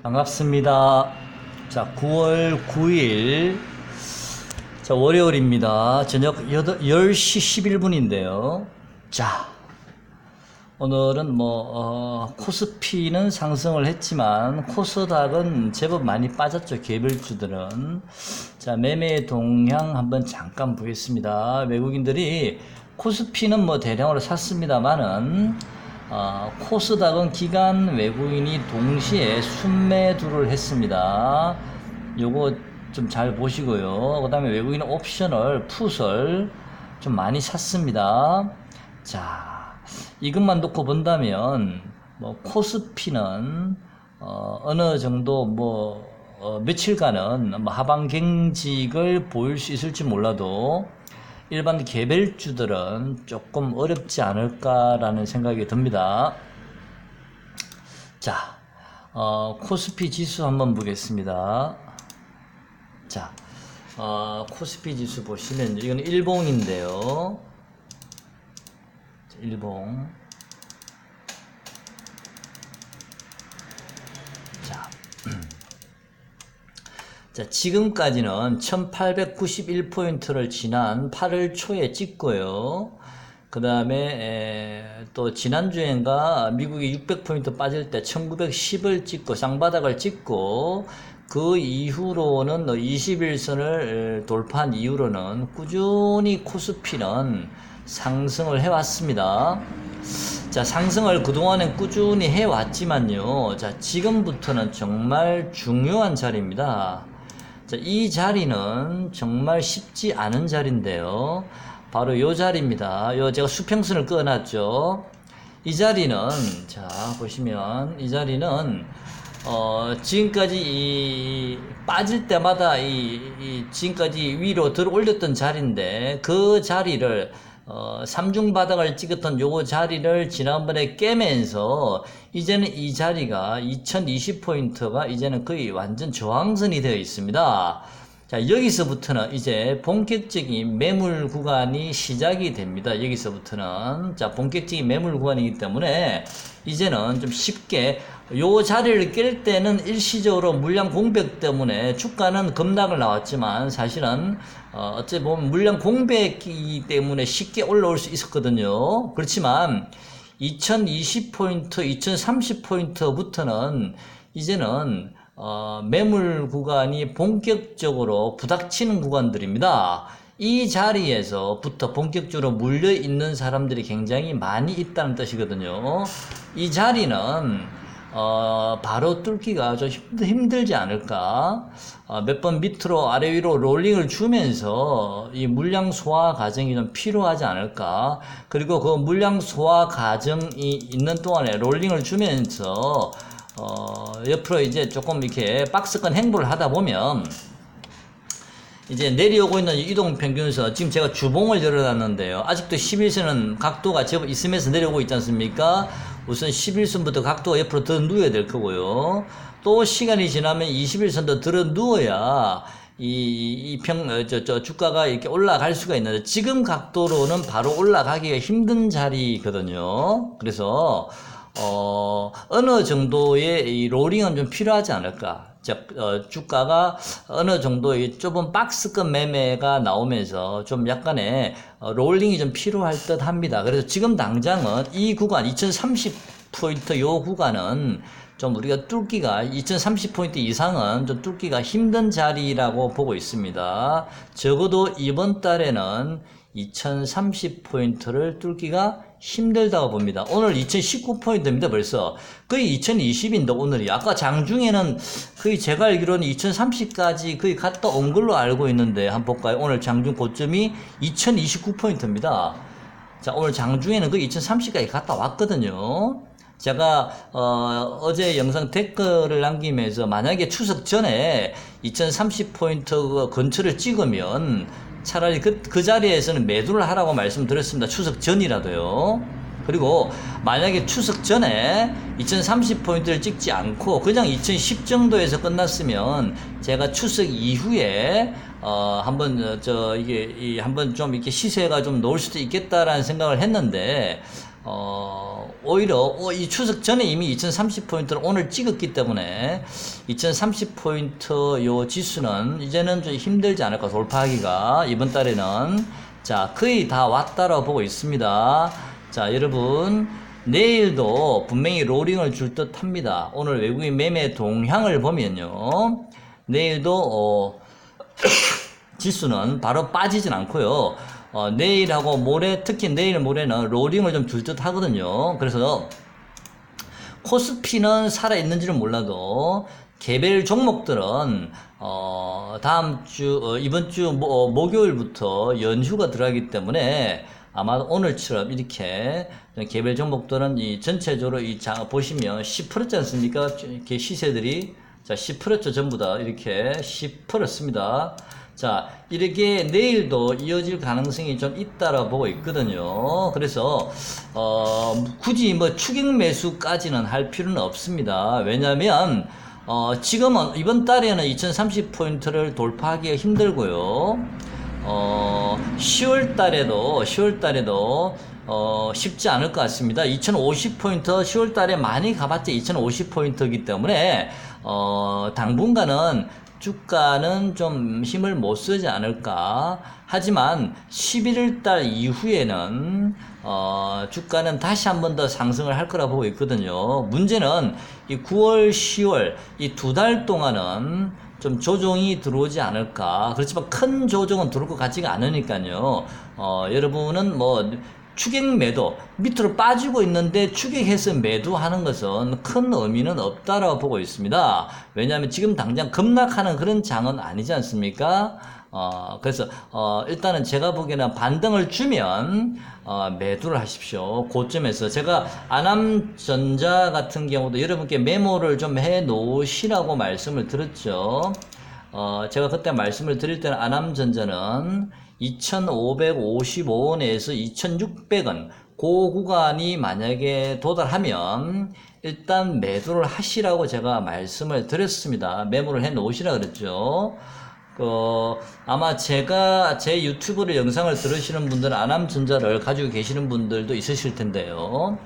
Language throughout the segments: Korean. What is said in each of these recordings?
반갑습니다. 자, 9월 9일, 자, 월요일입니다. 저녁 10시 11분인데요. 자, 오늘은 코스피는 상승을 했지만, 코스닥은 제법 많이 빠졌죠. 개별주들은. 자, 매매 동향 한번 잠깐 보겠습니다. 외국인들이 코스피는 대량으로 샀습니다만은, 코스닥은 기관 외국인이 동시에 순매도를 했습니다. 요거 좀 잘 보시고요. 그 다음에 외국인은 옵셔널, 풋을 좀 많이 샀습니다. 자, 이것만 놓고 본다면, 코스피는, 어느 정도 며칠간은 하방 경직을 보일 수 있을지 몰라도, 일반 개별주들은 조금 어렵지 않을까라는 생각이 듭니다. 자, 코스피 지수 한번 보겠습니다. 자, 코스피 지수 보시면, 이건 일봉인데요. 일봉. 자, 지금까지는 1891포인트를 지난 8월 초에 찍고요. 그 다음에 또 지난주엔가 미국이 600포인트 빠질 때 1910을 찍고 쌍바닥을 찍고, 그 이후로는 21선을 돌파한 이후로는 꾸준히 코스피는 상승을 해왔습니다. 자, 상승을 그동안엔 꾸준히 해왔지만요. 자, 지금부터는 정말 중요한 자리입니다. 자, 이 자리는 정말 쉽지 않은 자리인데요. 바로 요 자리입니다. 제가 수평선을 그어놨죠. 이 자리는, 자, 보시면, 이 자리는, 지금까지 빠질 때마다 지금까지 위로 들어 올렸던 자리인데, 그 자리를, 삼중 바닥을 찍었던 요 자리를 지난번에 깨면서, 이제는 이 자리가 2020포인트가 이제는 거의 완전 저항선이 되어 있습니다. 자, 여기서부터는 이제 본격적인 매물 구간이 시작이 됩니다. 여기서부터는. 자, 본격적인 매물 구간이기 때문에 이제는 좀 쉽게 요 자리를 깰 때는 일시적으로 물량 공백 때문에 주가는 급락을 나왔지만, 사실은 어찌 보면 물량 공백이기 때문에 쉽게 올라올 수 있었거든요. 그렇지만 2020포인트, 2030포인트부터는 이제는 매물 구간이 본격적으로 부닥치는 구간들입니다. 이 자리에서부터 본격적으로 물려 있는 사람들이 굉장히 많이 있다는 뜻이거든요. 이 자리는 바로 뚫기가 좀 힘들지 않을까. 몇 번 밑으로 아래 위로 롤링을 주면서 이 물량 소화 과정이 좀 필요하지 않을까. 그리고 그 물량 소화 과정이 있는 동안에 롤링을 주면서 옆으로 이제 조금 이렇게 박스권 행보를 하다 보면, 이제 내려오고 있는 이동평균선, 지금 제가 주봉을 열어놨는데요. 아직도 11선은 각도가 제법 있으면서 내려오고 있지 않습니까? 우선 11선부터 각도가 옆으로 더 누워야 될 거고요. 또 시간이 지나면 21선도 들어 누워야 주가가 이렇게 올라갈 수가 있는데, 지금 각도로는 바로 올라가기가 힘든 자리거든요. 그래서, 어느 정도의 이 롤링은 좀 필요하지 않을까. 주가가 어느 정도의 좁은 박스권 매매가 나오면서 좀 약간의 롤링이 좀 필요할 듯 합니다. 그래서 지금 당장은 이 구간, 2030포인트 요 구간은 좀 우리가 뚫기가, 2030포인트 이상은 좀 뚫기가 힘든 자리라고 보고 있습니다. 적어도 이번 달에는 2030포인트를 뚫기가 힘들다고 봅니다. 오늘 2019포인트입니다. 벌써 거의 2020인데 오늘이, 아까 장중에는 거의 제가 알기로는 2030까지 거의 갔다 온 걸로 알고 있는데, 한번 볼까요? 오늘 장중 고점이 2029포인트입니다. 자, 오늘 장중에는 거의 2030까지 갔다 왔거든요. 제가 어제 영상 댓글을 남기면서, 만약에 추석 전에 2030포인트 근처를 찍으면 차라리 그 자리에서는 매도를 하라고 말씀드렸습니다. 추석 전이라도요. 그리고 만약에 추석 전에 2030포인트를 찍지 않고 그냥 2010 정도에서 끝났으면, 제가 추석 이후에 한번 한번 좀 이렇게 시세가 좀 놓을 수도 있겠다라는 생각을 했는데, 오히려 이 추석 전에 이미 2030포인트를 오늘 찍었기 때문에 2030포인트 요 지수는 이제는 좀 힘들지 않을까, 돌파하기가. 이번 달에는. 자, 거의 다 왔다라고 보고 있습니다. 자, 여러분, 내일도 분명히 로링을 줄 듯 합니다. 오늘 외국인 매매 동향을 보면요. 내일도, 지수는 바로 빠지진 않고요. 내일하고 모레, 특히 내일 모레는 로링을 좀 줄 듯 하거든요. 그래서 코스피는 살아있는지는 몰라도 개별 종목들은 다음 주 이번 주 목요일부터 연휴가 들어가기 때문에 아마 오늘처럼 이렇게 개별 종목들은 이 전체적으로 보시면 10%지 않습니까? 이렇게 시세들이. 자, 10%죠. 전부 다 이렇게 10%습니다. 자, 이렇게 내일도 이어질 가능성이 좀 있다라고 보고 있거든요. 그래서, 굳이 뭐 추격 매수까지는 할 필요는 없습니다. 왜냐면, 지금은 이번 달에는 2030포인트를 돌파하기가 힘들고요. 10월 달에도 쉽지 않을 것 같습니다. 2050포인트 10월 달에 많이 가봤자 2050포인트이기 때문에, 당분간은 주가는 좀 힘을 못 쓰지 않을까. 하지만 11월 달 이후에는 주가는 다시 한 번 더 상승을 할 거라 보고 있거든요. 문제는 이 9월, 10월 이 2달 동안은 좀 조정이 들어오지 않을까. 그렇지만 큰 조정은 들어올 것 같지가 않으니까요. 여러분은 뭐 추격 매도, 밑으로 빠지고 있는데 추격해서 매도하는 것은 큰 의미는 없다라고 보고 있습니다. 왜냐하면 지금 당장 급락하는 그런 장은 아니지 않습니까? 그래서 일단은 제가 보기에는 반등을 주면 매도를 하십시오. 고점에서. 제가 아남전자 같은 경우도 여러분께 메모를 좀 해 놓으시라고 말씀을 드렸죠. 제가 그때 말씀을 드릴 때는 아남전자는 2,555원에서 2,600원 그 구간이 만약에 도달하면 일단 매도를 하시라고 제가 말씀을 드렸습니다. 메모를 해 놓으시라 그랬죠. 아마 제가 제 유튜브를 영상을 들으시는 분들은 아남전자를 가지고 계시는 분들도 있으실 텐데요.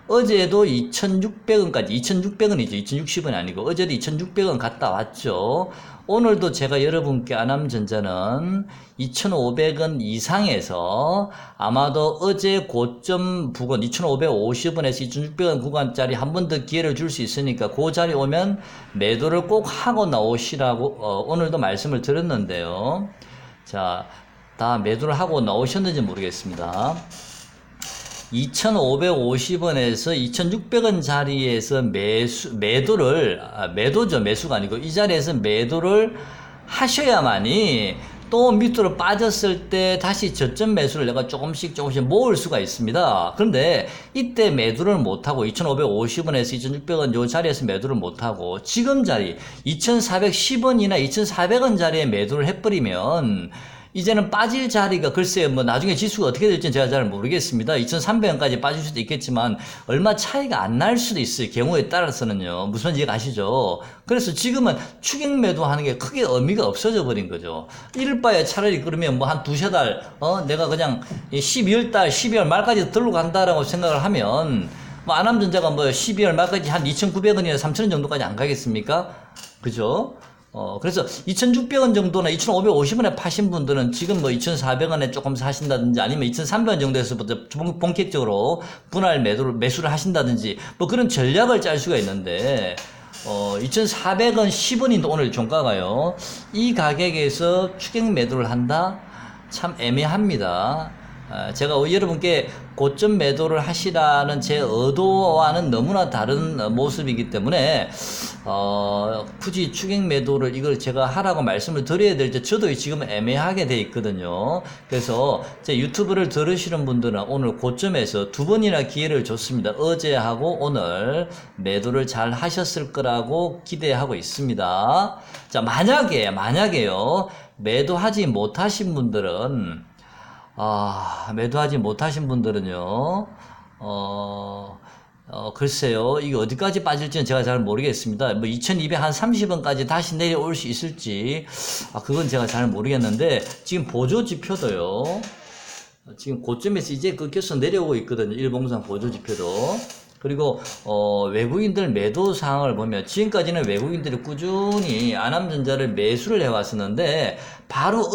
어제도 2,600원까지, 2,600원이죠. 2,060원이 아니고, 어제도 2,600원 갔다 왔죠. 오늘도 제가 여러분께 아남전자는 2,500원 이상에서 아마도 어제 고점 부근 2,550원에서 2,600원 구간짜리 한 번 더 기회를 줄 수 있으니까 그 자리 오면 매도를 꼭 하고 나오시라고 오늘도 말씀을 드렸는데요. 자, 다 매도를 하고 나오셨는지 모르겠습니다. 2,550원에서 2,600원 자리에서 매도죠. 매수가 아니고 이 자리에서 매도를 하셔야만이 또 밑으로 빠졌을 때 다시 저점 매수를 내가 조금씩 모을 수가 있습니다. 그런데 이때 매도를 못하고 2,550원에서 2,600원 요 자리에서 매도를 못하고 지금 자리 2,410원이나 2,400원 자리에 매도를 해버리면 이제는 빠질 자리가 글쎄요, 뭐 나중에 지수가 어떻게 될지는 제가 잘 모르겠습니다. 2,300원까지 빠질 수도 있겠지만 얼마 차이가 안 날 수도 있어요. 경우에 따라서는요. 무슨 이해가 가시죠? 그래서 지금은 추격 매도하는 게 크게 의미가 없어져 버린 거죠. 이럴 바에 차라리 그러면 뭐 한 두세 달, 내가 그냥 12월 달, 12월 말까지 들고 간다라고 생각을 하면 뭐 아남전자가 뭐 12월 말까지 한 2,900원이나 3,000원 정도까지 안 가겠습니까? 그죠? 그래서 2,600원 정도나 2,550원에 파신 분들은 지금 뭐 2,400원에 조금 사신다든지 아니면 2,300원 정도에서부터 본격적으로 분할 매수를 하신다든지 뭐 그런 전략을 짤 수가 있는데, 2,400원 10원인데 오늘 종가가요. 이 가격에서 추격 매도를 한다? 참 애매합니다. 제가 여러분께 고점 매도를 하시라는 제 의도와는 너무나 다른 모습이기 때문에 굳이 추격 매도를 이걸 제가 하라고 말씀을 드려야 될지 저도 지금 애매하게 돼 있거든요. 그래서 제 유튜브를 들으시는 분들은 오늘 고점에서 두 번이나 기회를 줬습니다. 어제하고 오늘 매도를 잘 하셨을 거라고 기대하고 있습니다. 자, 만약에요 매도하지 못하신 분들은 매도하지 못하신 분들은요, 글쎄요, 이게 어디까지 빠질지는 제가 잘 모르겠습니다. 뭐, 2,230원까지 다시 내려올 수 있을지, 그건 제가 잘 모르겠는데, 지금 보조 지표도요, 지금 고점에서 이제 꺾여서 내려오고 있거든요. 일봉상 보조 지표도. 그리고 외국인들 매도 상황을 보면 지금까지는 외국인들이 꾸준히 안암전자를 매수를 해왔었는데 바로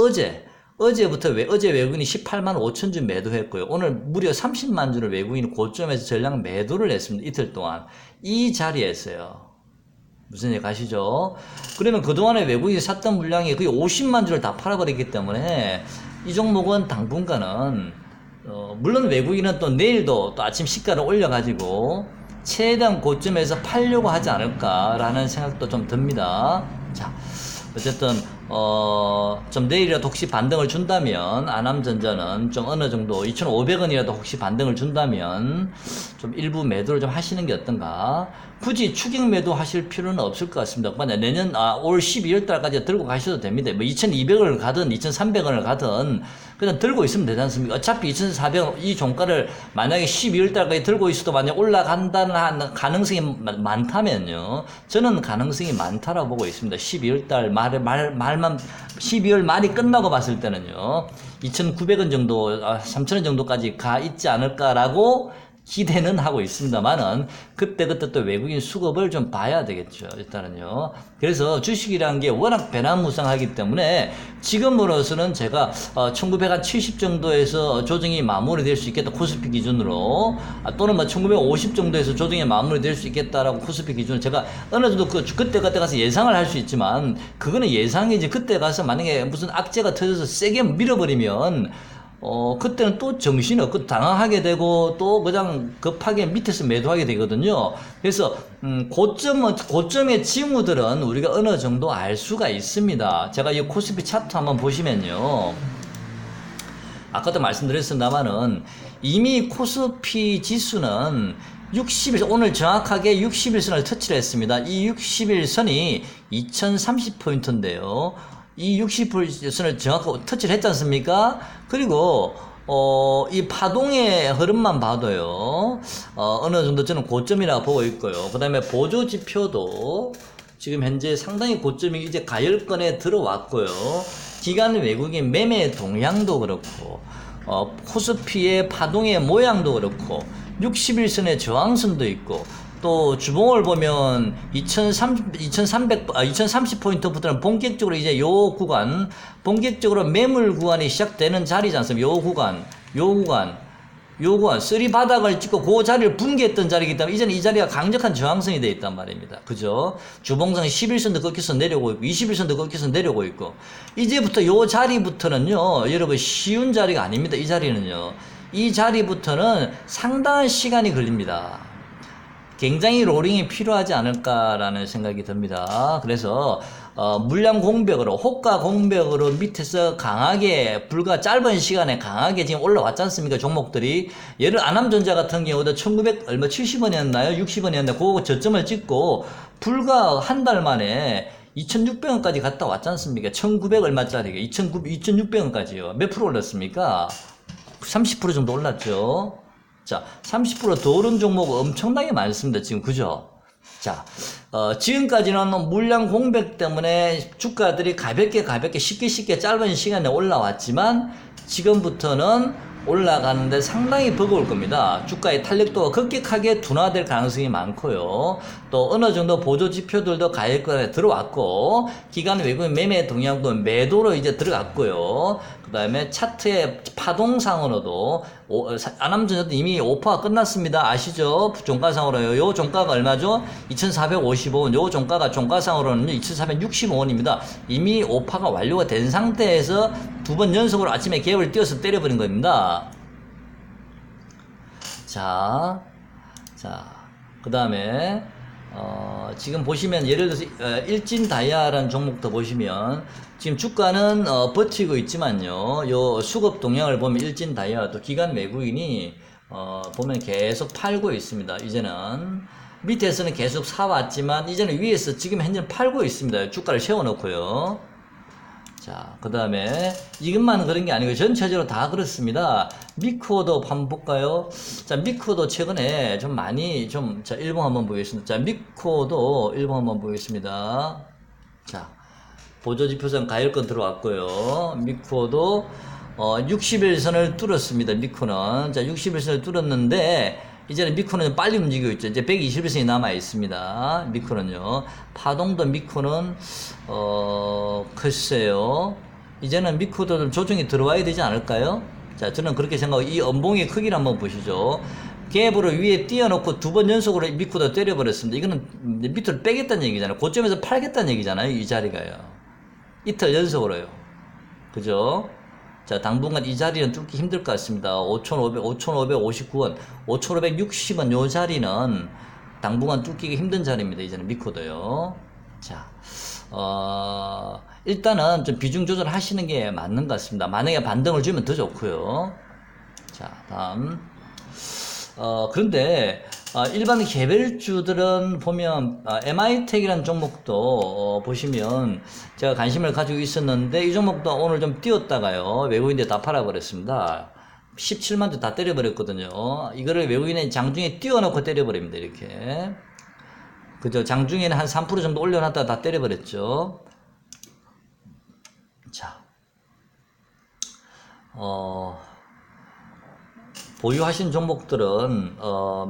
어제부터 어제 외국인이 18만 5천 주 매도했고요. 오늘 무려 30만 주를 외국인이 고점에서 전량 매도를 했습니다. 이틀 동안. 이 자리에서요. 무슨 얘기 가시죠? 그러면 그동안에 외국인이 샀던 물량이 거의 50만 주를 다 팔아버렸기 때문에 이 종목은 당분간은 물론 외국인은 또 내일도 또 아침 시가를 올려가지고 최대한 고점에서 팔려고 하지 않을까라는 생각도 좀 듭니다. 자, 어쨌든 좀 내일이라도 혹시 반등을 준다면 안암전자는 좀 어느 정도 2,500원이라도 혹시 반등을 준다면 좀 일부 매도를 좀 하시는 게 어떤가. 굳이 추격 매도 하실 필요는 없을 것 같습니다. 만약 내년 올 12월 달까지 들고 가셔도 됩니다. 뭐 2,200원을 가든 2,300원을 가든 그냥 들고 있으면 되지 않습니까? 어차피 2,400원 이 종가를 만약에 12월 달까지 들고 있어도 만약 올라간다는 가능성이 많다면요. 저는 가능성이 많다라고 보고 있습니다. 12월 달 말만 12월 말이 끝나고 봤을 때는요. 2,900원 정도, 3,000원 정도까지 가 있지 않을까라고 기대는 하고 있습니다만은 그때 또 외국인 수급을 좀 봐야 되겠죠. 일단은요. 그래서 주식이라는 게 워낙 변화무쌍하기 때문에 지금으로서는 제가 1970 정도에서 조정이 마무리될 수 있겠다. 코스피 기준으로 또는 뭐 1950 정도에서 조정이 마무리될 수 있겠다라고 코스피 기준으로 제가 어느 정도 그때 가서 예상을 할 수 있지만 그거는 예상이지. 그때 가서 만약에 무슨 악재가 터져서 세게 밀어버리면 그때는 또 정신없고 당황하게 되고 또 그냥 급하게 밑에서 매도하게 되거든요. 그래서 고점의 징후들은 우리가 어느 정도 알 수가 있습니다. 제가 이 코스피 차트 한번 보시면요. 아까도 말씀드렸습니다만은 이미 코스피 지수는 60일, 오늘 정확하게 60일선을 터치를 했습니다. 이 60일선이 2030포인트인데요. 이 60일선을 정확하게 터치를 했지 않습니까? 그리고 이 파동의 흐름만 봐도요. 어느 정도 저는 고점이라고 보고 있고요. 그 다음에 보조 지표도 지금 현재 상당히 고점이 이제 가열권에 들어왔고요. 기관 외국인 매매 동향도 그렇고 코스피의 파동의 모양도 그렇고 60일선의 저항선도 있고 또 주봉을 보면 2030포인트부터는 본격적으로 이제 요 구간, 본격적으로 매물 구간이 시작되는 자리지 않습니까? 요 구간, 쓰리 바닥을 찍고 그 자리를 붕괴했던 자리이기 때문에 이제는 이 자리가 강력한 저항선이 되어 있단 말입니다. 그죠? 주봉상 11선도 꺾여서 내려오고 있고 21선도 꺾여서 내려오고 있고 이제부터 요 자리부터는요, 여러분 쉬운 자리가 아닙니다. 이 자리는요. 이 자리부터는 상당한 시간이 걸립니다. 굉장히 롤링이 필요하지 않을까라는 생각이 듭니다. 그래서 물량 공백으로 호가 공백으로 밑에서 강하게 불과 짧은 시간에 강하게 지금 올라왔지 않습니까? 종목들이 예를 안암전자 같은 경우도 1900 얼마 70원이었나요? 60원이었나요? 그 저점을 찍고 불과 한 달 만에 2,600원까지 갔다 왔지 않습니까? 1,900 얼마짜리가 2,600원까지요. 몇 프로 올랐습니까? 30% 정도 올랐죠. 자, 30%더 오른 종목 엄청나게 많습니다. 지금, 그죠? 자, 지금까지는 물량 공백 때문에 주가들이 가볍게 쉽게 짧은 시간에 올라왔지만 지금부터는 올라가는데 상당히 버거울 겁니다. 주가의 탄력도가 급격하게 둔화될 가능성이 많고요. 또 어느 정도 보조 지표들도 가격권에 들어왔고 기관 외국인 매매 동향도 매도로 이제 들어갔고요. 그 다음에 차트의 파동상으로도 안암전자도 이미 오퍼가 끝났습니다. 아시죠? 종가상으로요. 요 종가가 얼마죠? 2,455원. 요 종가상으로는 2,465원입니다. 이미 오퍼가 완료가 된 상태에서 두 번 연속으로 아침에 갭을 띄워서 때려버린 겁니다. 자, 그 다음에 지금 보시면 예를 들어서 일진다이아라는 종목도 보시면 지금 주가는 버티고 있지만요. 요 수급 동향을 보면 일진다이아도 기관 외국인이 보면 계속 팔고 있습니다. 이제는 밑에서는 계속 사왔지만 이제는 위에서 지금 현재 팔고 있습니다. 주가를 세워놓고요. 자, 그 다음에 이것만 그런 게 아니고 전체적으로 다 그렇습니다. 미코도 한번 볼까요? 자, 미코도 최근에 좀 많이 자, 일봉 한번 보겠습니다. 자, 미코도 일봉 한번 보겠습니다. 자, 보조지표선 가열권 들어왔고요. 미코도 60일선을 뚫었습니다. 미코는. 자, 60일선을 뚫었는데 이제는 미코는 좀 빨리 움직이고 있죠. 이제 121선이 남아 있습니다. 미코는요. 파동도 미코는 글쎄요. 이제는 미코도 좀 조정이 들어와야 되지 않을까요? 자, 저는 그렇게 생각하고 이 음봉의 크기를 한번 보시죠. 갭으로 위에 띄워놓고 두 번 연속으로 미코도 때려버렸습니다. 이거는 밑으로 빼겠다는 얘기잖아요. 고점에서 팔겠다는 얘기잖아요. 이 자리가요. 이틀 연속으로요. 그죠? 자, 당분간 이 자리는 뚫기 힘들 것 같습니다. 5,559원, 5,560원 요 자리는 당분간 뚫기가 힘든 자리입니다. 이제는 미코도요. 자, 일단은 좀 비중 조절하시는 게 맞는 것 같습니다. 만약에 반등을 주면 더 좋고요. 자, 다음. 그런데 일반 개별주들은 보면 MI텍이라는 종목도 보시면 제가 관심을 가지고 있었는데 이 종목도 오늘 좀 띄웠다가요 외국인들 다 팔아버렸습니다. 17만도 다 때려버렸거든요. 이거를 외국인의 장중에 띄워놓고 때려버립니다. 이렇게 그죠? 장중에는 한 3% 정도 올려놨다가 다 때려버렸죠. 자, 보유하신 종목들은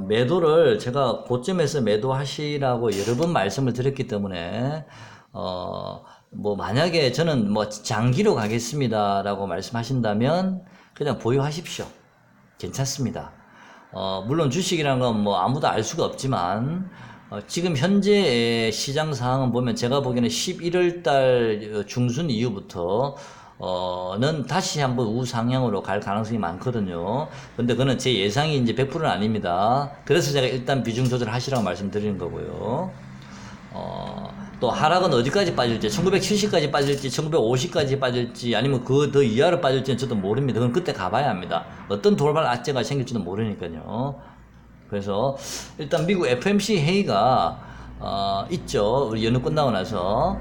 매도를 제가 고점에서 매도하시라고 여러 번 말씀을 드렸기 때문에 뭐 만약에 저는 뭐 장기로 가겠습니다라고 말씀하신다면 그냥 보유하십시오. 괜찮습니다. 물론 주식이라는 건 뭐 아무도 알 수가 없지만 지금 현재의 시장 상황은 보면 제가 보기에는 11월 달 중순 이후부터 는 다시 한번 우상향으로 갈 가능성이 많거든요. 근데 그거는 제 예상이 이제 100%는 아닙니다. 그래서 제가 일단 비중 조절하시라고 말씀드리는 거고요. 또 하락은 어디까지 빠질지, 1970까지 빠질지, 1950까지 빠질지, 아니면 그 더 이하로 빠질지는 저도 모릅니다. 그건 그때 가봐야 합니다. 어떤 돌발 악재가 생길지도 모르니까요. 그래서 일단 미국 FMC 회의가 있죠. 우리 연휴 끝나고 나서.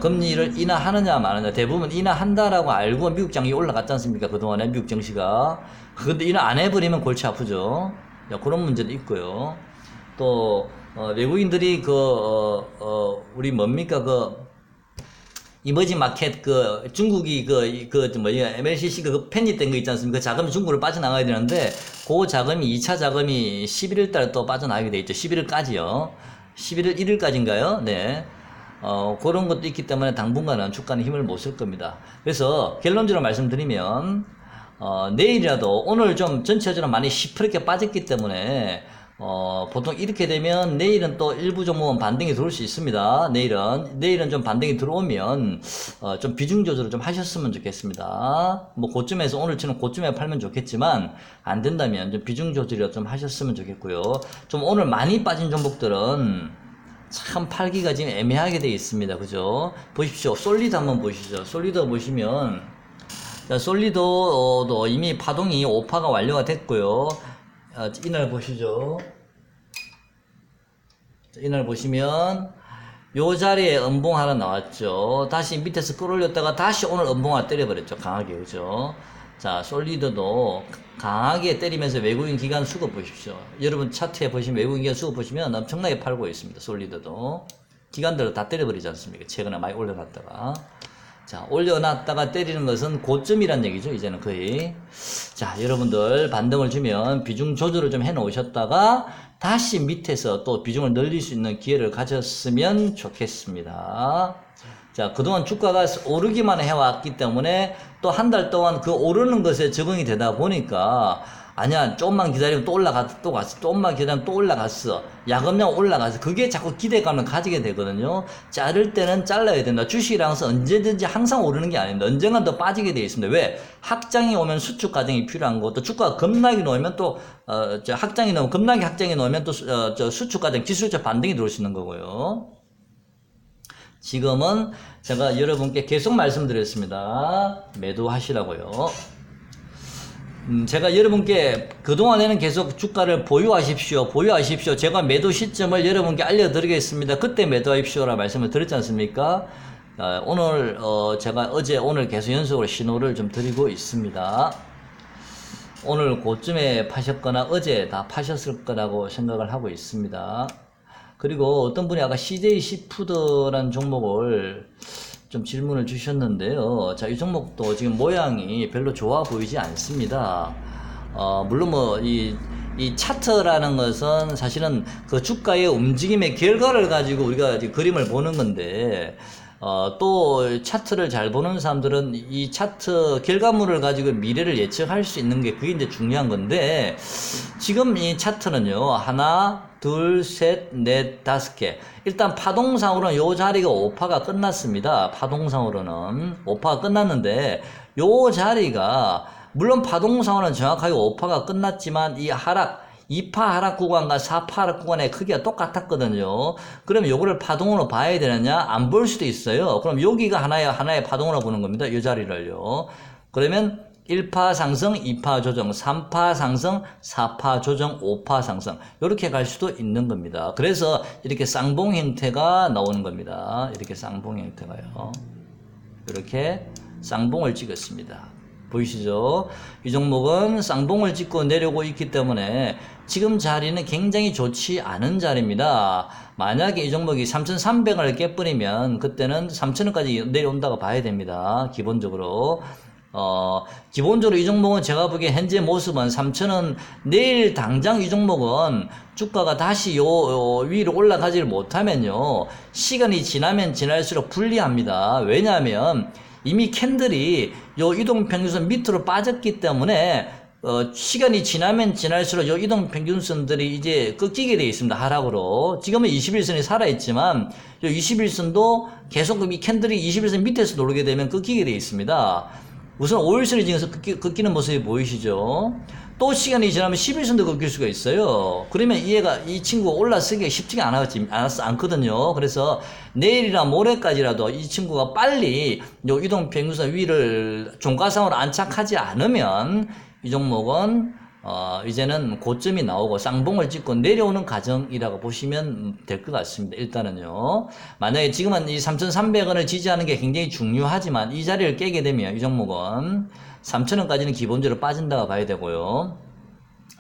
금리를 인하하느냐 마느냐 대부분 인하한다라고 알고 미국 장이 올라갔지 않습니까? 그동안에 미국 증시가. 근데 인하 안 해버리면 골치 아프죠. 그런 문제도 있고요. 또 외국인들이 우리 뭡니까 이머징 마켓 중국이 MLCC 편입된 거 있지 않습니까? 그 자금이 중국으로 빠져나가야 되는데 그 자금이 2차 자금이 11월 달에 또 빠져나가게 돼 있죠. 11월까지요. 11월 1일까지인가요? 네. 그런 것도 있기 때문에 당분간은 주가는 힘을 못 쓸 겁니다. 그래서 결론적으로 말씀드리면 내일이라도 오늘 좀 전체적으로 많이 시퍼렇게 빠졌기 때문에 보통 이렇게 되면 내일은 또 일부 종목은 반등이 들어올 수 있습니다. 내일은 좀 반등이 들어오면 좀 비중 조절을 좀 하셨으면 좋겠습니다. 뭐 고점에서 오늘처럼 고점에 팔면 좋겠지만 안 된다면 좀 비중 조절을 좀 하셨으면 좋겠고요. 좀 오늘 많이 빠진 종목들은 참 팔기가 지금 애매하게 되어 있습니다. 그죠? 보십시오. 솔리드 한번 보시죠. 솔리드 보시면, 자, 솔리드도 이미 파동이 5파가 완료가 됐고요. 이날 보시죠. 이날 보시면, 요 자리에 음봉 하나 나왔죠. 다시 밑에서 끌어올렸다가 다시 오늘 음봉 하나 때려버렸죠. 강하게. 그죠? 자, 솔리드도 강하게 때리면서 외국인 기관 수급 보십시오. 여러분 차트에 보시면 외국인 기관 수급 보시면 엄청나게 팔고 있습니다. 솔리드도. 기관들을 다 때려버리지 않습니까? 최근에 많이 올려놨다가. 자, 올려놨다가 때리는 것은 고점이란 얘기죠. 이제는 거의. 자, 여러분들 반등을 주면 비중 조절을 좀 해 놓으셨다가 다시 밑에서 또 비중을 늘릴 수 있는 기회를 가졌으면 좋겠습니다. 자, 그동안 주가가 오르기만 해왔기 때문에 또 한 달 동안 그 오르는 것에 적응이 되다 보니까 아니야, 조금만 기다리면 또 올라갔어, 또 갔어, 조금만 기다리면 또 올라갔어, 야금야금 올라갔어. 그게 자꾸 기대감을 가지게 되거든요. 자를 때는 잘라야 된다. 주식이라는 것은 언제든지 항상 오르는 게 아닙니다. 언젠간 더 빠지게 되어 있습니다. 왜? 확장이 오면 수축 과정이 필요한 거, 또 주가가 급락이 놓으면 또 확장이 나오면 급락이 확장이 놓으면 또 수축 과정, 기술적 반등이 들어올 수 있는 거고요. 지금은 제가 여러분께 계속 말씀드렸습니다. 매도하시라고요. 제가 여러분께 그동안에는 계속 주가를 보유하십시오. 제가 매도 시점을 여러분께 알려드리겠습니다. 그때 매도하십시오라 말씀을 드렸지 않습니까? 오늘 제가 오늘 계속 연속으로 신호를 좀 드리고 있습니다. 오늘 고점에 파셨거나 어제 다 파셨을 거라고 생각을 하고 있습니다. 그리고 어떤 분이 아까 CJ 시푸드라는 종목을 좀 질문을 주셨는데요. 자, 이 종목도 지금 모양이 별로 좋아 보이지 않습니다. 물론 이 차트라는 것은 사실은 그 주가의 움직임의 결과를 가지고 우리가 그림을 보는 건데, 또 차트를 잘 보는 사람들은 이 차트 결과물을 가지고 미래를 예측할 수 있는 게 그게 이제 중요한 건데, 지금 이 차트는요, 하나, 둘, 셋, 넷, 다섯 개. 일단 파동상으로는 요 자리가 5파가 끝났습니다. 파동상으로는 5파가 끝났는데, 요 자리가 물론 파동상으로는 정확하게 5파가 끝났지만 이 하락, 2파 하락 구간과 4파 하락 구간의 크기가 똑같았거든요. 그럼 요거를 파동으로 봐야 되느냐? 안 볼 수도 있어요. 그럼 여기가 하나의 파동으로 보는 겁니다. 이 자리를요. 그러면 1파 상승, 2파 조정, 3파 상승, 4파 조정, 5파 상승. 이렇게 갈 수도 있는 겁니다. 그래서 이렇게 쌍봉 형태가 나오는 겁니다. 이렇게 쌍봉 형태가요. 이렇게 쌍봉을 찍었습니다. 보이시죠? 이 종목은 쌍봉을 찍고 내려오고 있기 때문에 지금 자리는 굉장히 좋지 않은 자리입니다. 만약에 이 종목이 3,300원을 깨버리면 그때는 3,000원까지 내려온다고 봐야 됩니다. 기본적으로. 기본적으로 이 종목은 제가 보기에 현재 모습은 3,000원, 내일 당장 이 종목은 주가가 다시 위로 올라가지를 못하면요. 시간이 지나면 지날수록 불리합니다. 왜냐하면 이미 캔들이 요 이동평균선 밑으로 빠졌기 때문에 시간이 지나면 지날수록 요 이동평균선들이 이제 꺾이게 되어 있습니다. 하락으로. 지금은 21선이 살아있지만 요 21선도 계속 이 캔들이 21선 밑에서 놀게 되면 꺾이게 되어 있습니다. 우선 5일선이 지금 꺾이는 모습이 보이시죠? 또 시간이 지나면 11선도 꺾일 수가 있어요. 그러면 이 친구가 올라서기가 쉽지가 않거든요. 그래서 내일이나 모레까지라도 이 친구가 빨리 요 이동평균선 위를 종가상으로 안착하지 않으면 이 종목은 이제는 고점이 나오고 쌍봉을 찍고 내려오는 과정이라고 보시면 될 것 같습니다. 일단은요. 만약에 지금은 이 3,300원을 지지하는 게 굉장히 중요하지만 이 자리를 깨게 되면 이 종목은 3,000원까지는 기본적으로 빠진다고 봐야 되고요.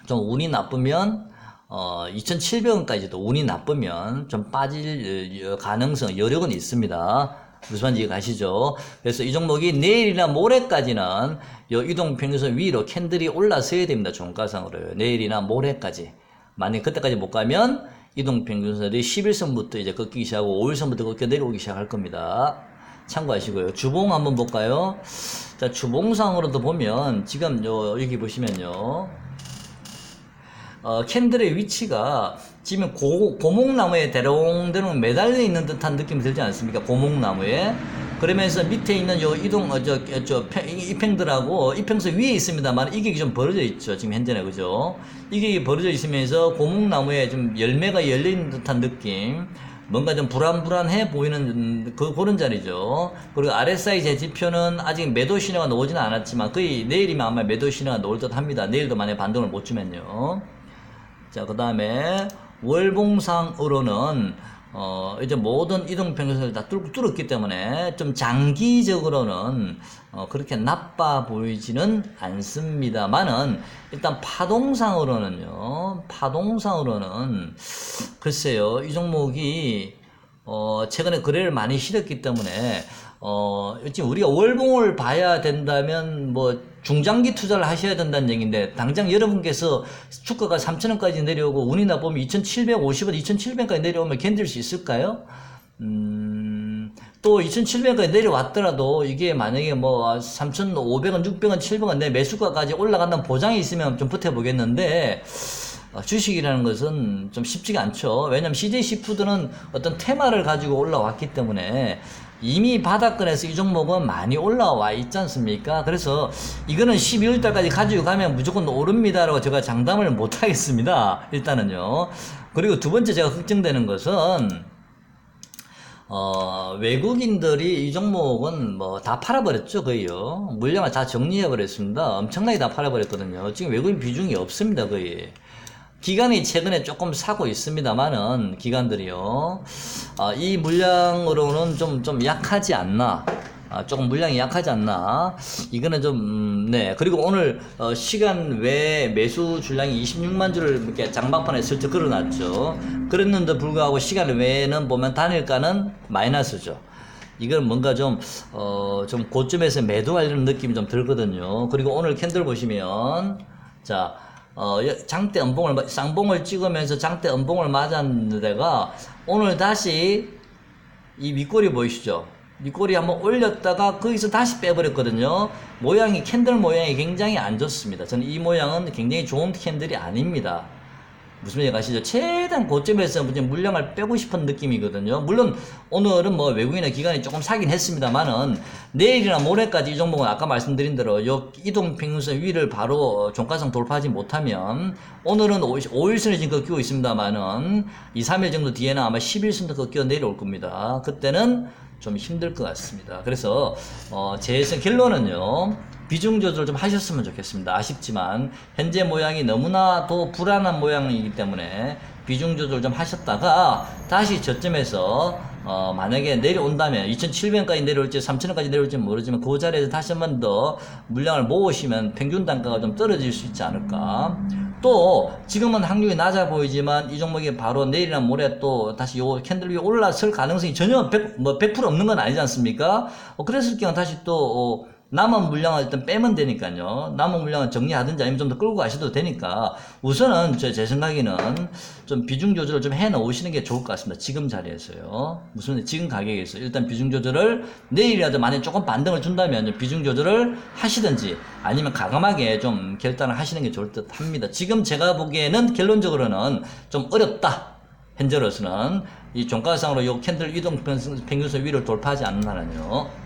좀 운이 나쁘면 2,700원까지도 운이 나쁘면 좀 빠질 가능성, 여력은 있습니다. 무슨 말인지 가시죠? 그래서 이 종목이 내일이나 모레까지는 이동평균선 위로 캔들이 올라서야 됩니다. 종가상으로요. 내일이나 모레까지. 만약 그때까지 못 가면 이동평균선이 11선부터 이제 꺾이기 시작하고 5일선부터 꺾여 내려오기 시작할 겁니다. 참고하시고요. 주봉 한번 볼까요? 자, 주봉상으로도 보면 지금 여기 보시면요. 캔들의 위치가 지금 고목나무에 대롱대롱 매달려 있는 듯한 느낌이 들지 않습니까? 고목나무에. 그러면서 밑에 있는 이팽들하고 이평선 위에 있습니다만 이게 좀 벌어져 있죠. 지금 현재는 그죠? 이게 벌어져 있으면서 고목나무에 좀 열매가 열려 있는 듯한 느낌. 뭔가 좀 불안불안해 보이는 그런 자리죠. 그리고 RSI 제 지표는 아직 매도 신호가 나오지는 않았지만 거의 내일이면 아마 매도 신호가 나올 듯 합니다. 내일도 만약에 반등을 못 주면요. 자, 그 다음에 월봉상으로는 이제 모든 이동평균선을 다 뚫었기 때문에 좀 장기적으로는 그렇게 나빠 보이지는 않습니다만은 일단 파동상으로는요. 파동상으로는 글쎄요. 이 종목이 최근에 거래를 많이 실었기 때문에 지금 우리가 월봉을 봐야 된다면 뭐 중장기 투자를 하셔야 된다는 얘기인데 당장 여러분께서 주가가 3,000원까지 내려오고 운이 나쁘면 2,750원, 2,700원까지 내려오면 견딜 수 있을까요? 또 2,700원까지 내려왔더라도 이게 만약에 뭐 3,500원, 600원, 700원 내 매수가까지 올라간다는 보장이 있으면 좀 버텨보겠는데 주식이라는 것은 좀 쉽지가 않죠. 왜냐면 CJ 시푸드는 어떤 테마를 가지고 올라왔기 때문에 이미 바닥권에서 이 종목은 많이 올라와 있지 않습니까? 그래서 이거는 12월 달까지 가지고 가면 무조건 오릅니다라고 제가 장담을 못 하겠습니다. 일단은요. 그리고 두 번째 제가 걱정되는 것은 외국인들이 이 종목은 뭐 다 팔아버렸죠, 거의요. 물량을 다 정리해버렸습니다. 엄청나게 다 팔아버렸거든요. 지금 외국인 비중이 없습니다, 거의. 기관이 최근에 조금 사고 있습니다만은 기관들이요. 이 물량으로는 좀 약하지 않나. 조금 물량이 약하지 않나. 이거는 좀 네. 그리고 오늘 시간 외에 매수 줄량이 26만 주를 이렇게 장막판에 슬쩍 걸어놨죠. 그랬는데 불구하고 시간 외에는 보면 단일가는 마이너스죠. 이건 뭔가 좀 고점에서 매도하려는 느낌이 좀 들거든요. 그리고 오늘 캔들 보시면 자. 장대 음봉을, 쌍봉을 찍으면서 장대 음봉을 맞았는 데가 오늘 다시 이 윗꼬리 보이시죠? 윗꼬리 한번 올렸다가 거기서 다시 빼버렸거든요. 모양이, 캔들 모양이 굉장히 안 좋습니다. 저는 이 모양은 굉장히 좋은 캔들이 아닙니다. 무슨 얘기 아시죠? 최대한 고점에서 물량을 빼고 싶은 느낌이거든요. 물론 오늘은 뭐 외국인의 기관이 조금 사긴 했습니다만은 내일이나 모레까지 이 종목은 아까 말씀드린 대로 요 이동평균선 위를 바로 종가상 돌파하지 못하면 오늘은 5일선에 지금 꺾이고 있습니다만은 2, 3일 정도 뒤에는 아마 11선도 꺾여 내려올 겁니다. 그때는 좀 힘들 것 같습니다. 그래서 제 결론은요, 비중 조절 좀 하셨으면 좋겠습니다. 아쉽지만 현재 모양이 너무나도 불안한 모양이기 때문에 비중 조절 좀 하셨다가 다시 저점에서 만약에 내려온다면 2,700원까지 내려올지 3,000원까지 내려올지 모르지만 그 자리에서 다시 한 번 더 물량을 모으시면 평균 단가가 좀 떨어질 수 있지 않을까. 또 지금은 확률이 낮아 보이지만 이 종목이 바로 내일이나 모레 또 다시 요 캔들 위에 올라설 가능성이 전혀 100% 없는 건 아니지 않습니까? 그랬을 경우 다시 또 남은 물량을 일단 빼면 되니까요. 남은 물량을 정리하든지 아니면 좀 더 끌고 가셔도 되니까 우선은 제 생각에는 좀 비중 조절을 좀 해 놓으시는 게 좋을 것 같습니다. 지금 자리에서요. 무슨 지금 가격에서 일단 비중 조절을 내일이라도 만약에 조금 반등을 준다면 비중 조절을 하시든지 아니면 과감하게 좀 결단을 하시는 게 좋을 듯 합니다. 지금 제가 보기에는 결론적으로는 좀 어렵다. 현재로서는 이 종가상으로 요 캔들 이동 평균선 위를 돌파하지 않는 한은요.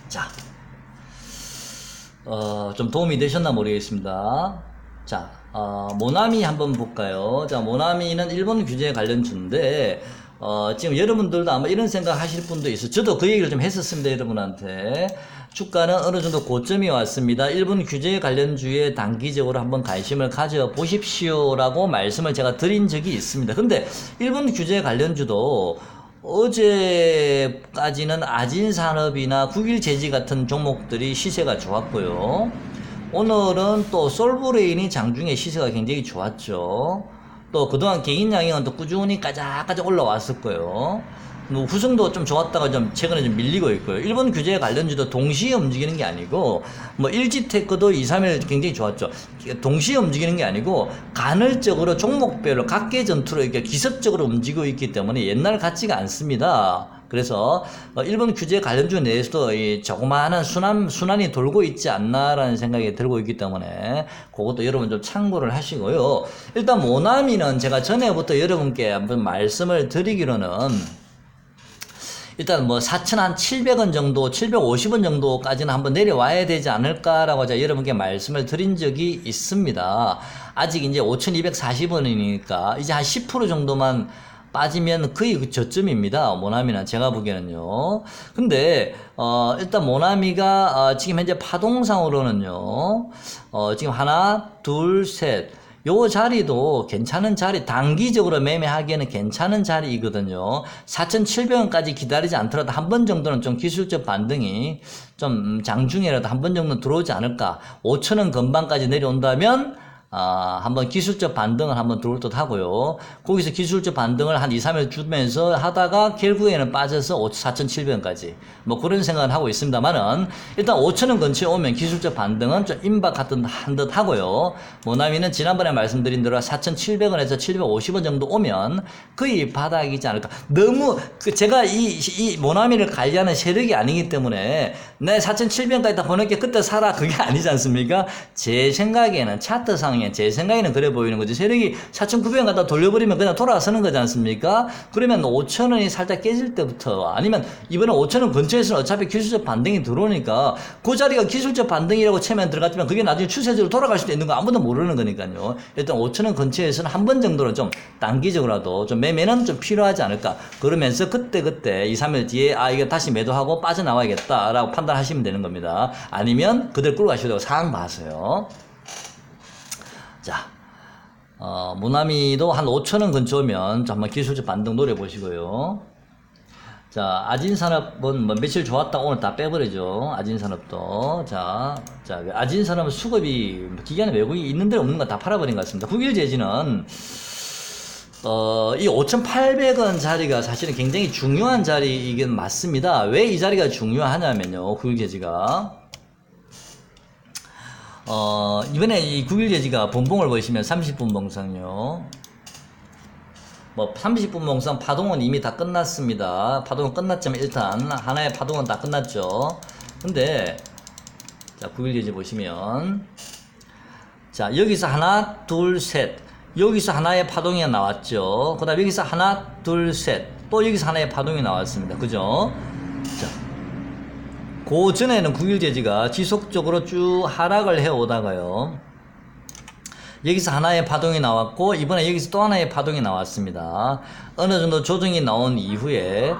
자, 좀 도움이 되셨나 모르겠습니다. 자, 모나미 한번 볼까요? 자, 모나미는 일본 규제 관련주인데, 지금 여러분들도 아마 이런 생각 하실 분도 있어요. 저도 그 얘기를 좀 했었습니다, 여러분한테. 주가는 어느 정도 고점이 왔습니다. 일본 규제 관련주에 단기적으로 한번 관심을 가져 보십시오라고 말씀을 제가 드린 적이 있습니다. 근데 일본 규제 관련주도 어제까지는 아진산업이나 국일제지 같은 종목들이 시세가 좋았고요. 오늘은 또 솔브레인이 장중에 시세가 굉장히 좋았죠. 또 그동안 개인 양형은 또 꾸준히 까작까작 올라왔을 거예요. 뭐 후승도 좀 좋았다가 좀 최근에 좀 밀리고 있고요. 일본 규제 관련주도 동시에 움직이는 게 아니고 뭐 일지테크도 2, 3일 굉장히 좋았죠. 동시에 움직이는 게 아니고 간헐적으로 종목별로 각계 전투로 이렇게 기습적으로 움직이고 있기 때문에 옛날 같지가 않습니다. 그래서 일본 규제 관련주 내에서도 이 조그마한 순환이 돌고 있지 않나라는 생각이 들고 있기 때문에 그것도 여러분 좀 참고를 하시고요. 일단 모나미는 제가 전에부터 여러분께 한번 말씀을 드리기로는 일단 뭐 4,700원 정도, 750원 정도까지는 한번 내려와야 되지 않을까라고 제가 여러분께 말씀을 드린 적이 있습니다. 아직 이제 5,240원이니까 이제 한 10% 정도만 빠지면 거의 그 저점입니다. 모나미는 제가 보기에는요. 근데 일단 모나미가 지금 현재 파동상으로는요. 지금 하나, 둘, 셋. 요 자리도 괜찮은 자리, 단기적으로 매매하기에는 괜찮은 자리이거든요. 4,700원까지 기다리지 않더라도 한 번 정도는 좀 기술적 반등이 좀 장중에라도 한 번 정도 들어오지 않을까. 5,000원 근방까지 내려온다면 한번 기술적 반등을 한번 들어올 듯 하고요. 거기서 기술적 반등을 한 2, 3일 주면서 하다가 결국에는 빠져서 4,700원까지 뭐 그런 생각을 하고 있습니다만은 일단 5,000원 근처에 오면 기술적 반등은 좀 임박한 듯 하고요. 모나미는 지난번에 말씀드린 대로 4,700원에서 750원 정도 오면 거의 바닥이지 않을까. 너무 제가 이 모나미를 관리하는 세력이 아니기 때문에 내 4,700원까지 다 보낼게 그때 사라 그게 아니지 않습니까? 제 생각에는 차트상 제 생각에는 그래 보이는 거지. 세력이 4,900원 갖다 돌려버리면 그냥 돌아서는 거지 않습니까? 그러면 5,000원이 살짝 깨질 때부터 아니면 이번에 5,000원 근처에서는 어차피 기술적 반등이 들어오니까 그 자리가 기술적 반등이라고 치면 들어갔지만 그게 나중에 추세적으로 돌아갈 수도 있는 거 아무도 모르는 거니까요. 일단 5,000원 근처에서는 한 번 정도는 좀 단기적으로라도 좀 매매는 좀 필요하지 않을까. 그러면서 그때 2, 3일 뒤에 이거 다시 매도하고 빠져나와야겠다라고 판단하시면 되는 겁니다. 아니면 그대로 끌고 가셔도 되고 상황 봐서요. 자, 모나미도 한 5,000원 근처면 한번 기술적 반등 노려보시고요. 자, 아진산업은 뭐 며칠 좋았다 오늘 다 빼버리죠. 아진산업도. 자, 아진산업은 수급이 기간에 외국이 있는 데는 없는 거 다 팔아버린 것 같습니다. 국일제지는 이 5,800원 자리가 사실은 굉장히 중요한 자리이긴 맞습니다. 왜 이 자리가 중요하냐면요. 국일제지가 이번에 이 9일 예지가 분봉을 보시면 30분 봉상요. 뭐 30분 봉상 파동은 이미 다 끝났습니다. 파동은 끝났지만 일단 하나의 파동은 다 끝났죠. 근데 자 9일 예지 보시면 자 여기서 하나 둘 셋 여기서 하나의 파동이 나왔죠. 그 다음 여기서 하나 둘 셋 또 여기서 하나의 파동이 나왔습니다. 그죠? 자, 그 전에는 9일 제지가 지속적으로 쭉 하락을 해오다가요. 여기서 하나의 파동이 나왔고 이번에 여기서 또 하나의 파동이 나왔습니다. 어느 정도 조정이 나온 이후에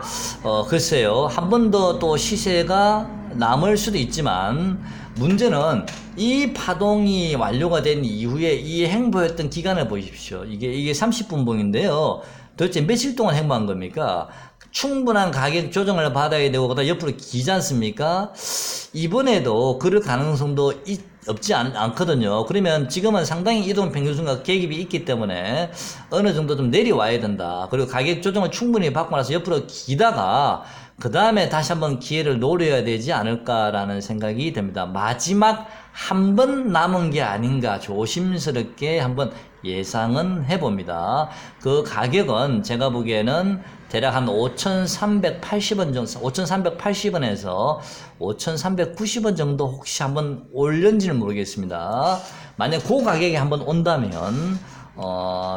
글쎄요 한 번 더 또 시세가 남을 수도 있지만 문제는 이 파동이 완료가 된 이후에 이 행보했던 기간을 보십시오. 이게 30분 봉인데요. 도대체 며칠 동안 행보한 겁니까? 충분한 가격 조정을 받아야 되고 그다음 옆으로 기지 않습니까? 이번에도 그럴 가능성도 없지 않거든요. 그러면 지금은 상당히 이동 평균순간 계급이 있기 때문에 어느 정도 좀 내려와야 된다. 그리고 가격 조정을 충분히 받고 나서 옆으로 기다가 그 다음에 다시 한번 기회를 노려야 되지 않을까라는 생각이 듭니다. 마지막 한 번 남은 게 아닌가 조심스럽게 한번 예상은 해봅니다. 그 가격은 제가 보기에는 대략 한 5,380원 정도, 5,380원에서 5,390원 정도 혹시 한번 올렸는지는 모르겠습니다. 만약 그 가격에 한번 온다면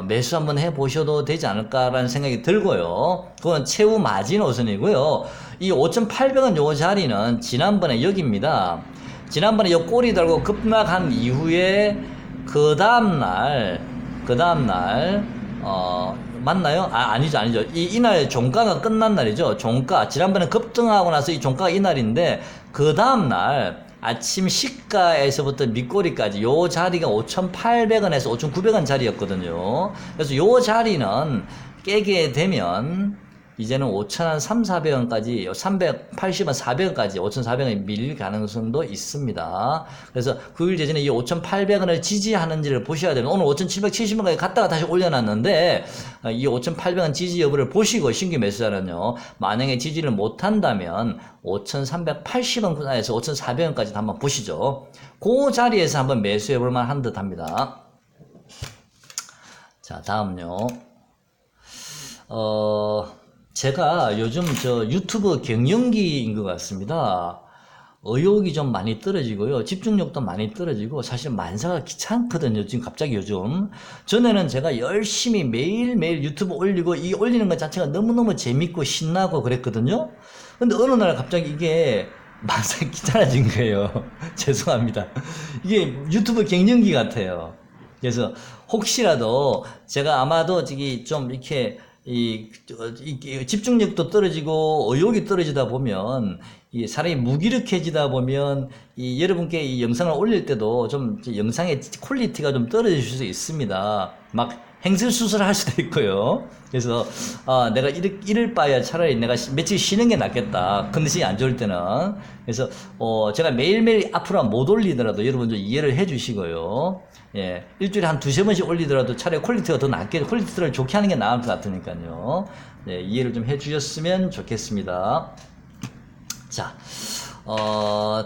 매수 한번 해보셔도 되지 않을까라는 생각이 들고요. 그건 최후 마진 노선이고요. 이 5,800원 요 자리는 지난번에 여기입니다. 지난번에 요 꼬리 달고 급락한 이후에 그 다음날 맞나요? 아니죠. 이날 종가가 끝난 날이죠. 종가. 지난번에 급등하고 나서 이 종가가 이날인데, 그 다음날 아침 시가에서부터 밑꼬리까지 요 자리가 5,800원에서 5,900원 자리였거든요. 그래서 요 자리는 깨게 되면 이제는 5,300원, 400원까지 380원, 400원까지 5,400원이 밀릴 가능성도 있습니다. 그래서 9일 제전에 이 5,800원을 지지하는지를 보셔야 됩니다. 오늘 5,770원까지 갔다가 다시 올려놨는데 이 5,800원 지지 여부를 보시고 신규 매수자는요. 만약에 지지를 못한다면 5,380원 구간에서 5,400원까지 한번 보시죠. 그 자리에서 한번 매수해 볼 만한 듯 합니다. 자, 다음요. 제가 요즘 유튜브 경영기인 것 같습니다. 의욕이 좀 많이 떨어지고요. 집중력도 많이 떨어지고 사실 만사가 귀찮거든요. 지금 갑자기 요즘. 전에는 제가 열심히 매일매일 유튜브 올리고 이 올리는 것 자체가 너무너무 재밌고 신나고 그랬거든요. 근데 어느 날 갑자기 이게 만사가 귀찮아진 거예요. 죄송합니다. 이게 유튜브 경영기 같아요. 그래서 혹시라도 제가 아마도 저기 좀 이렇게 이 집중력도 떨어지고 의욕이 떨어지다 보면 이 사람이 무기력해지다 보면 여러분께 이 영상을 올릴 때도 좀 영상의 퀄리티가 좀 떨어질 수 있습니다. 막 행설 수술을 할 수도 있고요. 그래서 내가 이럴 바야 차라리 내가 며칠 쉬는 게 낫겠다. 컨디션이 안 좋을 때는. 그래서 제가 매일매일 앞으로 못 올리더라도 여러분 좀 이해를 해 주시고요. 예, 일주일에 한 2-3번씩 올리더라도 차라리 퀄리티가 더 낫게, 퀄리티를 좋게 하는 게 나을 것 같으니까요. 네, 이해를 좀 해 주셨으면 좋겠습니다. 자,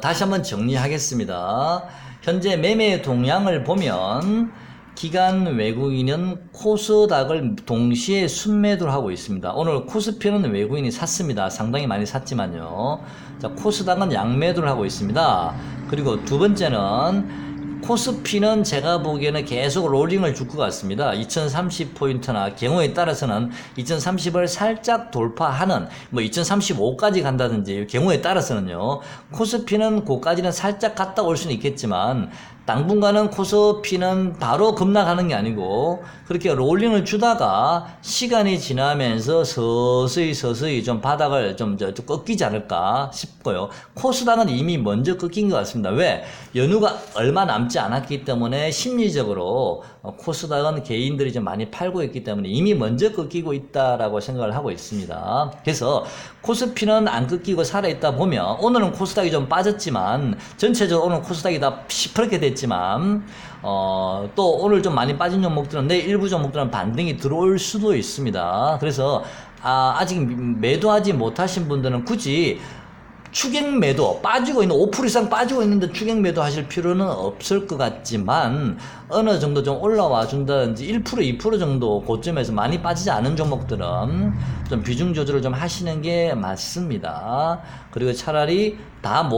다시 한번 정리하겠습니다. 현재 매매 동향을 보면 기관 외국인은 코스닥을 동시에 순매도를 하고 있습니다. 오늘 코스피는 외국인이 샀습니다. 상당히 많이 샀지만요. 자, 코스닥은 양매도를 하고 있습니다. 그리고 두 번째는 코스피는 제가 보기에는 계속 롤링을 줄 것 같습니다. 2030포인트나 경우에 따라서는 2030을 살짝 돌파하는 2035까지 간다든지 경우에 따라서는요. 코스피는 그까지는 살짝 갔다 올 수는 있겠지만 당분간은 코스피는 바로 급락하는 게 아니고 그렇게 롤링을 주다가 시간이 지나면서 서서히 좀 바닥을 좀 꺾이지 않을까 싶고요. 코스닥은 이미 먼저 꺾인 것 같습니다. 왜? 연휴가 얼마 남지 않았기 때문에 심리적으로 코스닥은 개인들이 좀 많이 팔고 있기 때문에 이미 먼저 꺾이고 있다라고 생각을 하고 있습니다. 그래서 코스피는 안 꺾이고 살아있다 보면 오늘은 코스닥이 좀 빠졌지만 전체적으로 오늘 코스닥이 다 시퍼렇게 됐지만 또 오늘 좀 많이 빠진 종목들은 내일 일부 종목들은 반등이 들어올 수도 있습니다. 그래서 아직 매도하지 못하신 분들은 굳이 추격 매도 빠지고 있는 5% 이상 빠지고 있는데 추격 매도 하실 필요는 없을 것 같지만 어느 정도 좀 올라와 준다든지 1% 2% 정도 고점에서 많이 빠지지 않은 종목들은 좀 비중 조절을 좀 하시는 게 맞습니다. 그리고 차라리 다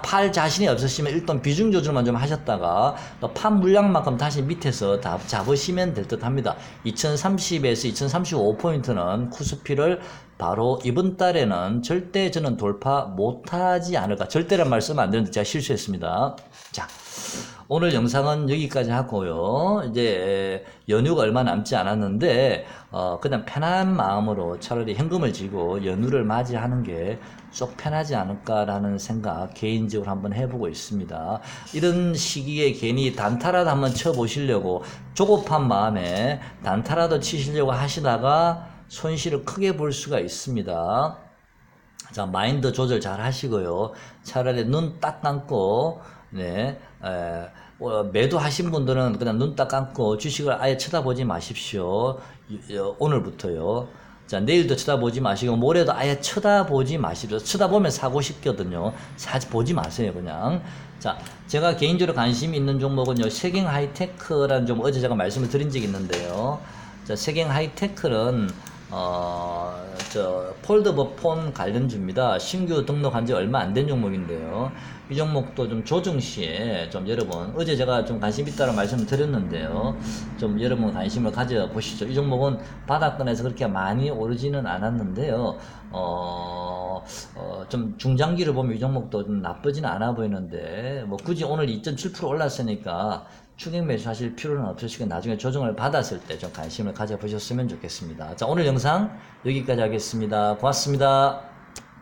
팔 자신이 없으시면 일단 비중 조절만 좀 하셨다가 또 판 물량만큼 다시 밑에서 다 잡으시면 될 듯 합니다. 2030에서 2035포인트는 쿠스피를 바로 이번 달에는 절대 저는 돌파 못하지 않을까. 절대란 말 쓰면 안 되는데 제가 실수했습니다. 자, 오늘 영상은 여기까지 하고요. 이제 연휴가 얼마 남지 않았는데 그냥 편한 마음으로 차라리 현금을 쥐고 연휴를 맞이하는 게 쏙 편하지 않을까라는 생각 개인적으로 한번 해보고 있습니다. 이런 시기에 괜히 단타라도 한번 쳐보시려고 조급한 마음에 단타라도 치시려고 하시다가 손실을 크게 볼 수가 있습니다. 자, 마인드 조절 잘 하시고요. 차라리 눈 딱 감고, 네, 매도하신 분들은 그냥 눈 딱 감고 주식을 아예 쳐다보지 마십시오. 오늘부터요. 자, 내일도 쳐다보지 마시고, 모레도 아예 쳐다보지 마십시오. 쳐다보면 사고 싶거든요. 보지 마세요, 그냥. 자, 제가 개인적으로 관심이 있는 종목은요, 세경 하이테크라는 좀 어제 제가 말씀을 드린 적이 있는데요. 자, 세경 하이테크는, 폴더버 폰 관련주입니다. 신규 등록한 지 얼마 안 된 종목인데요. 이 종목도 좀 조정 시에 좀 여러분, 어제 제가 좀 관심 있다는 말씀을 드렸는데요. 좀 여러분 관심을 가져보시죠. 이 종목은 바닥권에서 그렇게 많이 오르지는 않았는데요. 좀 중장기를 보면 이 종목도 좀 나쁘지는 않아 보이는데, 뭐 굳이 오늘 2.7% 올랐으니까 추격 매수 하실 필요는 없으시고 나중에 조정을 받았을 때 좀 관심을 가져보셨으면 좋겠습니다. 자, 오늘 영상 여기까지 하겠습니다. 고맙습니다.